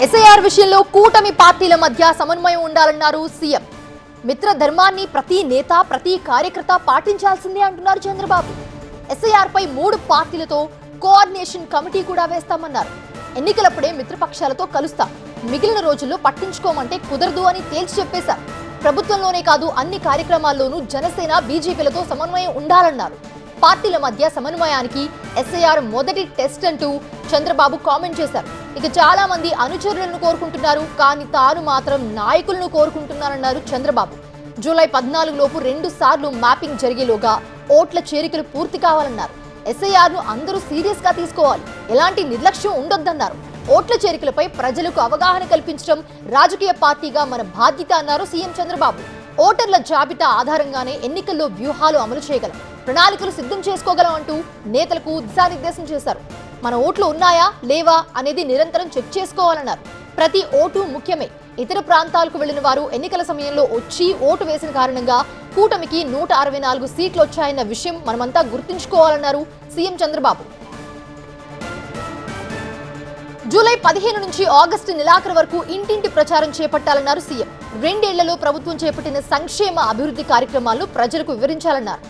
SIR విషయంలో కూటమి పార్టీల మధ్య సమన్వయం ఉండాలన్నారు సీఎం. మిత్ర ధర్మాన్ని ప్రతి నేత ప్రతి కార్యకర్త పాటించాల్సిందే అంటున్నారు చంద్రబాబు. ఎస్ఐఆర్ పై 3 పార్టీలతో కోఆర్డినేషన్ కమిటీ కూడా వేస్తామన్నారు. ఎన్నికలప్పుడే మిత్రపక్షాలతో కలుస్తాం, మిగిలిన రోజుల్లో పట్టించుకోమంటే కుదరదు అని తేల్చి చెప్పేశారు. ప్రభుత్వంలోనే కాదు అన్ని కార్యక్రమాల్లోనూ జనసేన బీజేపీలతో సమన్వయం ఉండాలన్నారు. పార్టీల మధ్య సమన్వయానికి ఎస్ఐఆర్ మొదటి టెస్ట్ అంటూ చంద్రబాబు కామెంట్ చేశారు. ఇక చాలా మంది అనుచరులను కోరుకుంటున్నారు, కానీ తాను మాత్రం నాయకులను కోరుకుంటున్నారన్నారు చంద్రబాబు. జూలై 14 లోపు 2 సార్లు మ్యాపింగ్ జరిగేలోగా ఓట్ల చేరికలు పూర్తి కావాలన్నారు. ఎస్ఐఆర్ ను అందరూ సీరియస్ గా తీసుకోవాలి, ఎలాంటి నిర్లక్ష్యం ఉండొద్దన్నారు. ఓట్ల చేరికలపై ప్రజలకు అవగాహన కల్పించడం రాజకీయ పార్టీగా మన బాధ్యత అన్నారు సీఎం చంద్రబాబు. ఓటర్ల జాబితా ఆధారంగానే ఎన్నికల్లో వ్యూహాలు అమలు చేయగలం, ప్రణాళికలు సిద్ధం చేసుకోగలం అంటూ నేతలకు దిశానిర్దేశం చేశారు. మన ఓట్లు ఉన్నాయా లేవా అనేది నిరంతరం చెక్ చేసుకోవాలన్నారు. ప్రతి ఓటు ముఖ్యమే. ఇతర ప్రాంతాలకు వెళ్లిన వారు ఎన్నికల సమయంలో వచ్చి ఓటు వేసిన కారణంగా కూటమికి 164 సీట్లు వచ్చాయన్న విషయం మనమంతా గుర్తుంచుకోవాలన్నారు సీఎం చంద్రబాబు. జూలై 15 నుంచి ఆగస్టు నెలాఖరు వరకు ఇంటింటి ప్రచారం చేపట్టాలన్నారు సీఎం. 2 ఏళ్లలో ప్రభుత్వం చేపట్టిన సంక్షేమ అభివృద్ధి కార్యక్రమాలను ప్రజలకు వివరించాలన్నారు.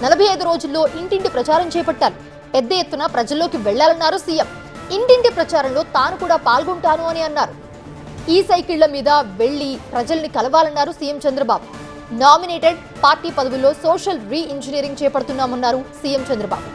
45 రోజుల్లో ఇంటింటి ప్రచారం చేపట్టాలి, పెద్ద ఎత్తున ప్రజల్లోకి వెళ్లాలన్నారు సీఎం. ఇంటింటి ప్రచారంలో తాను కూడా పాల్గొంటాను అని అన్నారు. ఈ సైకిళ్ల మీద వెళ్లి ప్రజల్ని కలవాలన్నారు సీఎం చంద్రబాబు. నామినేటెడ్ పార్టీ పదవుల్లో సోషల్ రీ ఇంజనీరింగ్ చేపడుతున్నామన్నారు సీఎం చంద్రబాబు.